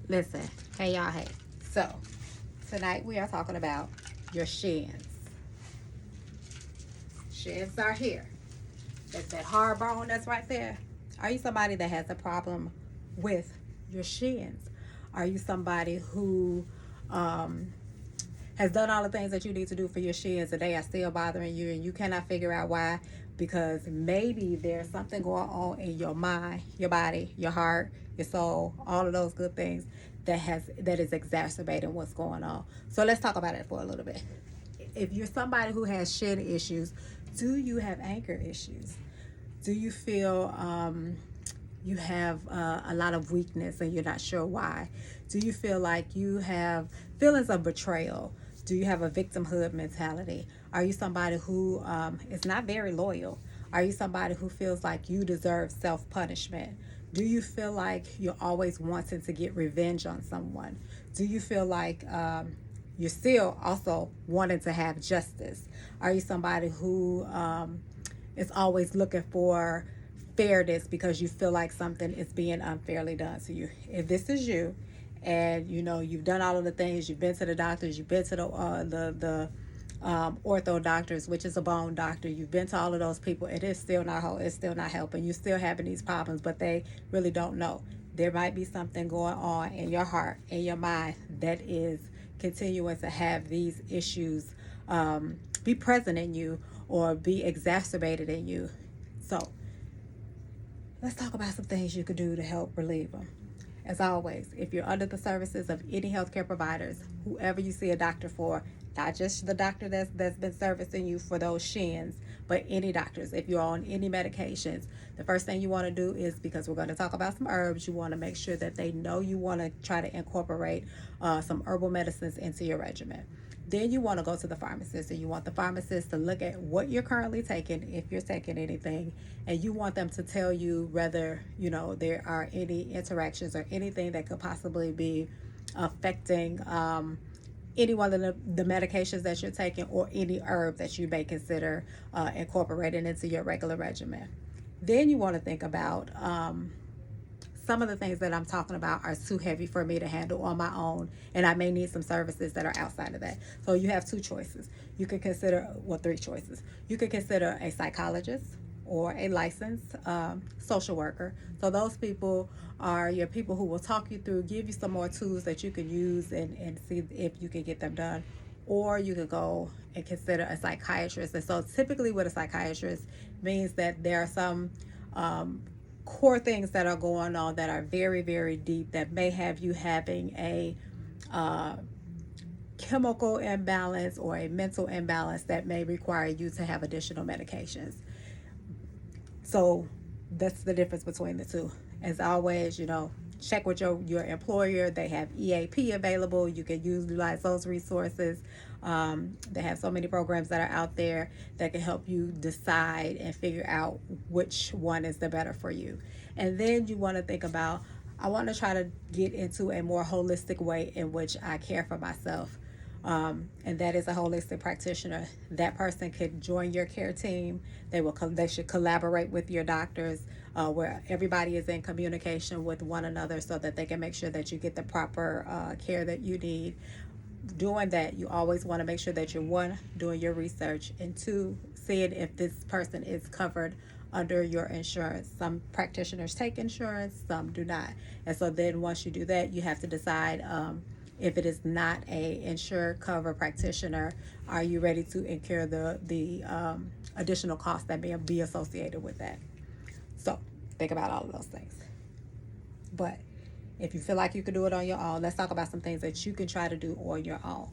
Listen, hey y'all, hey. So, tonight we are talking about your shins. Shins are here. That's that hard bone that's right there. Are you somebody that has a problem with your shins? Are you somebody who um, has done all the things that you need to do for your shins and they are still bothering you and you cannot figure out why? Because maybe there's something going on in your mind, your body, your heart, your soul, all of those good things that is exacerbating what's going on. So let's talk about it for a little bit. If you're somebody who has shin issues, do you have anger issues? Do you feel you have a lot of weakness and you're not sure why? Do you feel like you have feelings of betrayal? Do you have a victimhood mentality? Are you somebody who is not very loyal? Are you somebody who feels like you deserve self punishment? Do you feel like you're always wanting to get revenge on someone? Do you feel like you're still also wanting to have justice? Are you somebody who is always looking for fairness because you feel like something is being unfairly done to you? If this is you, and you know you've done all of the things, you've been to the doctors, you've been to the ortho doctors, which is a bone doctor, you've been to all of those people, it's still not helping. You're still having these problems, but they really don't know. There might be something going on in your heart, in your mind, that is continuing to have these issues be present in you or be exacerbated in you. So let's talk about some things you could do to help relieve them. As always, if you're under the services of any healthcare providers, whoever you see a doctor for, not just the doctor that's been servicing you for those shins, but any doctors, if you're on any medications, the first thing you want to do is, because we're going to talk about some herbs, you want to make sure that they know you want to try to incorporate some herbal medicines into your regimen. Then you want to go to the pharmacist, and you want the pharmacist to look at what you're currently taking, if you're taking anything, and you want them to tell you whether there are any interactions or anything that could possibly be affecting any one of the medications that you're taking, or any herb that you may consider incorporating into your regular regimen. Then you want to think about some of the things that I'm talking about are too heavy for me to handle on my own, and I may need some services that are outside of that. So you have two choices. You could consider, well, three choices. You could consider a psychologist or a licensed social worker. So those people are your people who will talk you through, give you some more tools that you can use and see if you can get them done. Or you could go and consider a psychiatrist. And so typically with a psychiatrist means that there are some core things that are going on that are very, very deep, that may have you having a chemical imbalance or a mental imbalance that may require you to have additional medications. So that's the difference between the two. As always, check with your employer. They have EAP available. You can utilize those resources. They have so many programs that are out there that can help you decide and figure out which one is the better for you. And then you want to think about, I want to try to get into a more holistic way in which I care for myself. And that is a holistic practitioner. That person could join your care team. They should collaborate with your doctors, where everybody is in communication with one another, so that they can make sure that you get the proper care that you need. Doing that, you always want to make sure that you're, one, doing your research, and two, seeing if this person is covered under your insurance. Some practitioners take insurance, some do not. And so then once you do that, you have to decide, if it is not a insured cover practitioner, are you ready to incur the additional costs that may be associated with that? So think about all of those things. But if you feel like you can do it on your own, let's talk about some things that you can try to do on your own.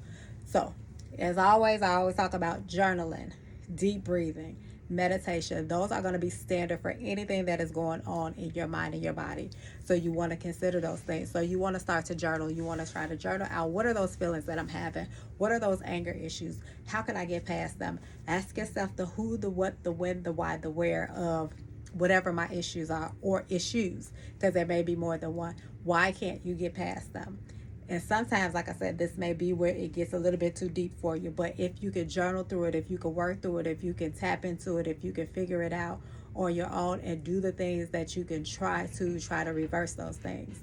So, as always, I always talk about journaling, deep breathing, meditation. Those are going to be standard for anything that is going on in your mind and your body. So you want to consider those things. So you want to start to journal. You want to try to journal out, what are those feelings that I'm having? What are those anger issues? How can I get past them? Ask yourself the who, the what, the when, the why, the where of whatever my issues are, or issues, because there may be more than one. Why can't you get past them? And sometimes, like I said, this may be where it gets a little bit too deep for you. But if you can journal through it, if you can work through it, if you can tap into it, if you can figure it out on your own and do the things that you can try to reverse those things,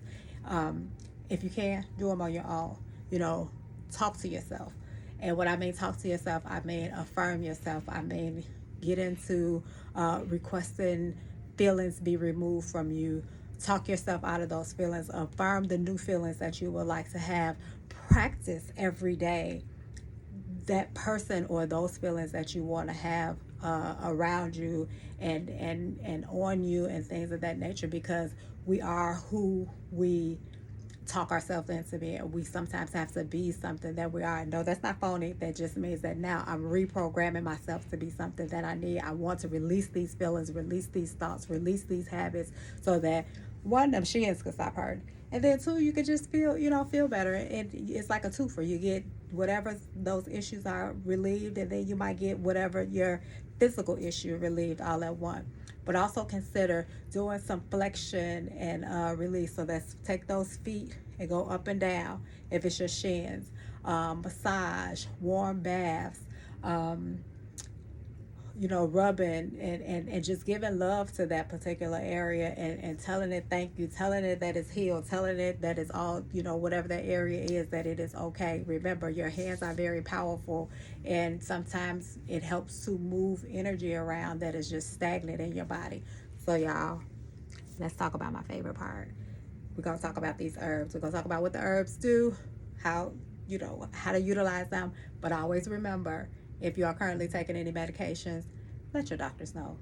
If you can, do them on your own. You know, talk to yourself. And what I mean talk to yourself, I mean affirm yourself. I mean get into requesting feelings be removed from you. Talk yourself out of those feelings. Affirm the new feelings that you would like to have. Practice every day that person or those feelings that you want to have around you and on you and things of that nature, because we are who we talk ourselves into being. We sometimes have to be something that we are. No, that's not phony. That just means that now I'm reprogramming myself to be something that I need. I want to release these feelings, release these thoughts, release these habits, so that one, them shins could stop hurting, and then two, you could just feel, feel better. It's like a twofer. You get whatever those issues are relieved, and then you might get whatever your physical issue relieved all at once. But also consider doing some flexion and release. So that's take those feet and go up and down if it's your shins. Massage, warm baths, rubbing and just giving love to that particular area and telling it thank you, telling it that it's healed, telling it that it's all, whatever that area is, that it is okay. Remember, your hands are very powerful, and sometimes it helps to move energy around that is just stagnant in your body. So y'all, let's talk about my favorite part. We're going to talk about these herbs. We're going to talk about what the herbs do, how to utilize them. But always remember, if you are currently taking any medications, let your doctors know.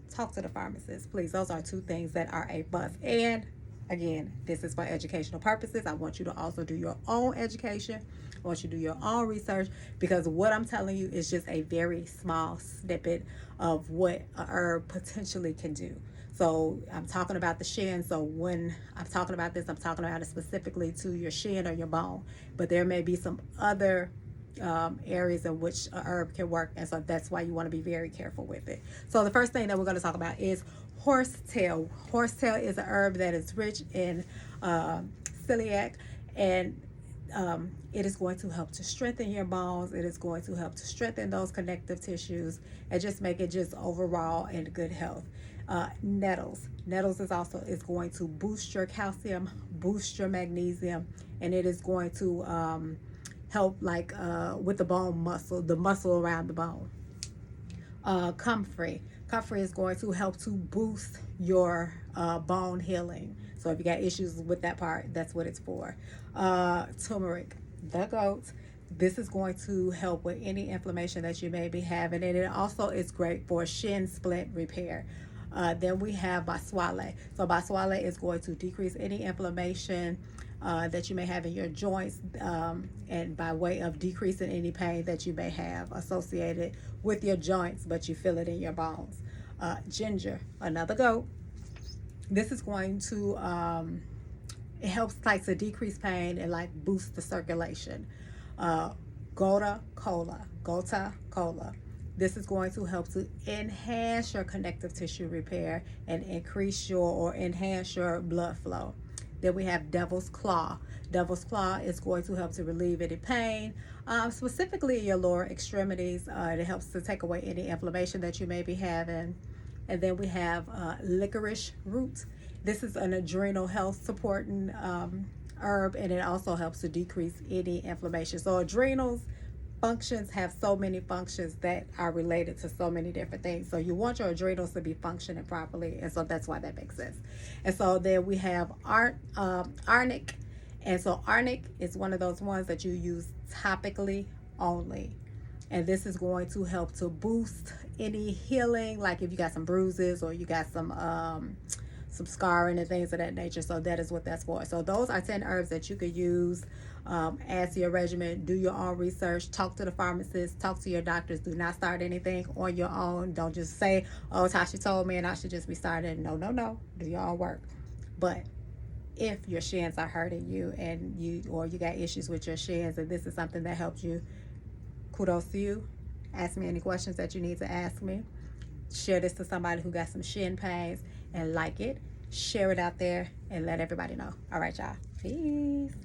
Talk to the pharmacist, please. Those are two things that are a must. And again, this is for educational purposes. I want you to also do your own education. I want you to do your own research, because what I'm telling you is just a very small snippet of what a herb potentially can do. So I'm talking about the shin. So when I'm talking about this, I'm talking about it specifically to your shin or your bone. But there may be some other areas in which a herb can work, and so that's why you want to be very careful with it. So the first thing that we're going to talk about is horsetail. Horsetail is a herb that is rich in celiac, and it is going to help to strengthen your bones. It is going to help to strengthen those connective tissues and just make it just overall in good health. Nettles is going to boost your calcium, boost your magnesium, and it is going to help with the bone muscle, the muscle around the bone. Comfrey is going to help to boost your bone healing. So if you got issues with that part, that's what it's for. Turmeric, the goat. This is going to help with any inflammation that you may be having, and it also is great for shin splint repair. Then we have baswale. So baswale is going to decrease any inflammation that you may have in your joints, and by way of decreasing any pain that you may have associated with your joints, but you feel it in your bones. Ginger, another goat. This is going to it helps to decrease pain and boost the circulation. Gota cola. This is going to help to enhance your connective tissue repair and enhance your blood flow. Then we have Devil's Claw. Devil's Claw is going to help to relieve any pain, specifically in your lower extremities. It helps to take away any inflammation that you may be having. And then we have licorice root. This is an adrenal health supporting herb, and it also helps to decrease any inflammation. So adrenals functions have so many functions that are related to so many different things. So you want your adrenals to be functioning properly, and so that's why that makes sense. And so then we have arnic, and so arnic is one of those ones that you use topically only, and this is going to help to boost any healing, like if you got some bruises or you got some scarring and things of that nature. So that is what that's for. So those are 10 herbs that you could use. Add to your regimen. Do your own research. Talk to the pharmacist. Talk to your doctors. Do not start anything on your own. Don't just say, oh, Taushie told me and I should just be starting. No. Do your own work. But if your shins are hurting you and you got issues with your shins and this is something that helps you, kudos to you. Ask me any questions that you need to ask me. Share this to somebody who got some shin pains and like it. Share it out there and let everybody know. All right, y'all. Peace.